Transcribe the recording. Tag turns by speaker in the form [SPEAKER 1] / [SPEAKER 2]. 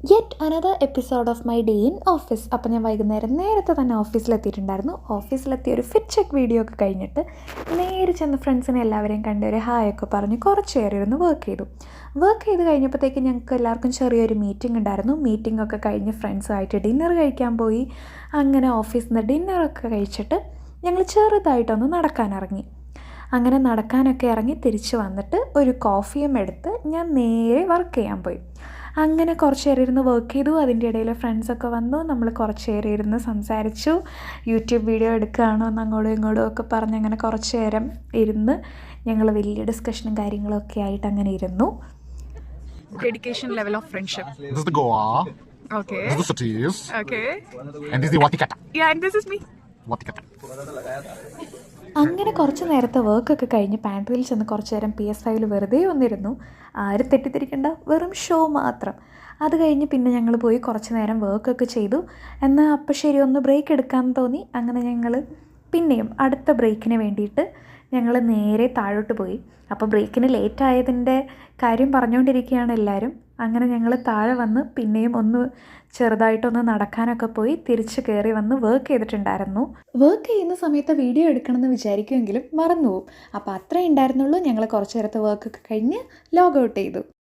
[SPEAKER 1] Yet another episode of my day in office. അപ്പോൾ ഞാൻ വൈകുന്നേരം നേരത്തെ തന്നെ ഓഫീസിലെത്തിയിട്ടുണ്ടായിരുന്നു. ഓഫീസിലെത്തി ഒരു ഫിറ്റ് ചെക്ക് വീഡിയോ ഒക്കെ കഴിഞ്ഞിട്ട് നേരെ ചെന്ന് ഫ്രണ്ട്സിനെ എല്ലാവരെയും കണ്ട് ഒരു ഹായൊക്കെ പറഞ്ഞ് കുറച്ച് നേരം ഇരുന്ന് വർക്ക് ചെയ്ത് കഴിഞ്ഞപ്പോഴത്തേക്ക് ഞങ്ങൾക്ക് എല്ലാവർക്കും ചെറിയൊരു മീറ്റിംഗ് ഉണ്ടായിരുന്നു. മീറ്റിംഗ് ഒക്കെ കഴിഞ്ഞ് ഫ്രണ്ട്സുമായിട്ട് ഡിന്നർ കഴിക്കാൻ പോയി. അങ്ങനെ ഓഫീസിൽ നിന്ന് ഡിന്നറൊക്കെ കഴിച്ചിട്ട് ഞങ്ങൾ ചെറുതായിട്ടൊന്ന് നടക്കാനിറങ്ങി. അങ്ങനെ നടക്കാനൊക്കെ ഇറങ്ങി തിരിച്ച് വന്നിട്ട് ഒരു കോഫിയും എടുത്ത് ഞാൻ നേരെ വർക്ക് ചെയ്യാൻ പോയി. അങ്ങനെ കുറച്ച് നേരം ഇരുന്ന് വർക്ക് ചെയ്തു. അതിൻ്റെ ഇടയിൽ ഫ്രണ്ട്സൊക്കെ വന്നു. നമ്മൾ കുറച്ച് നേരം ഇരുന്ന് സംസാരിച്ചു. യൂട്യൂബ് വീഡിയോ എടുക്കുകയാണോ എന്ന് അങ്ങോട്ടും ഇങ്ങോട്ടും ഒക്കെ പറഞ്ഞ് അങ്ങനെ കുറച്ച് നേരം ഇരുന്ന് ഞങ്ങൾ വലിയ ഡിസ്കഷനും കാര്യങ്ങളൊക്കെ ആയിട്ട് അങ്ങനെ ഇരുന്നു.
[SPEAKER 2] Dedication level of friendship.
[SPEAKER 3] This is the Goa.
[SPEAKER 2] Okay.
[SPEAKER 3] This is the cities.
[SPEAKER 2] Okay.
[SPEAKER 3] And this is the Watikata.
[SPEAKER 2] Yeah, and this is me.
[SPEAKER 3] Watikata.
[SPEAKER 1] അങ്ങനെ കുറച്ച് നേരത്തെ വർക്കൊക്കെ കഴിഞ്ഞ് പാൻട്രിയിൽ ചെന്ന് കുറച്ച് നേരം PS5 വെറുതെ വന്നിരുന്നു. ആരും തെറ്റിദ്ധരിക്കണ്ട, വെറും ഷോ മാത്രം. അത് കഴിഞ്ഞ് പിന്നെ ഞങ്ങൾ പോയി കുറച്ച് നേരം വർക്കൊക്കെ ചെയ്തു. എന്നാൽ അപ്പോൾ ശരി ഒന്ന് ബ്രേക്ക് എടുക്കാമെന്ന് തോന്നി. അങ്ങനെ ഞങ്ങൾ പിന്നെയും അടുത്ത ബ്രേക്കിന് വേണ്ടിയിട്ട് ഞങ്ങൾ നേരെ താഴോട്ട് പോയി. അപ്പോൾ ബ്രേക്കിന് ലേറ്റ് ആയതിൻ്റെ കാര്യം പറഞ്ഞുകൊണ്ടിരിക്കുകയാണ് എല്ലാവരും. അങ്ങനെ ഞങ്ങൾ താഴെ വന്ന് പിന്നെയും ഒന്ന് ചെറുതായിട്ടൊന്ന് നടക്കാനൊക്കെ പോയി തിരിച്ച് കയറി വന്ന് വർക്ക് ചെയ്തിട്ടുണ്ടായിരുന്നു. വർക്ക് ചെയ്യുന്ന സമയത്ത് വീഡിയോ എടുക്കണമെന്ന് വിചാരിക്കുമെങ്കിലും മറന്നുപോകും. അപ്പോൾ അത്രേ ഉണ്ടായിരുന്നുള്ളൂ. ഞങ്ങൾ കുറച്ച് നേരത്തെ വർക്കൊക്കെ കഴിഞ്ഞ് ലോഗ് ഔട്ട് ചെയ്തു.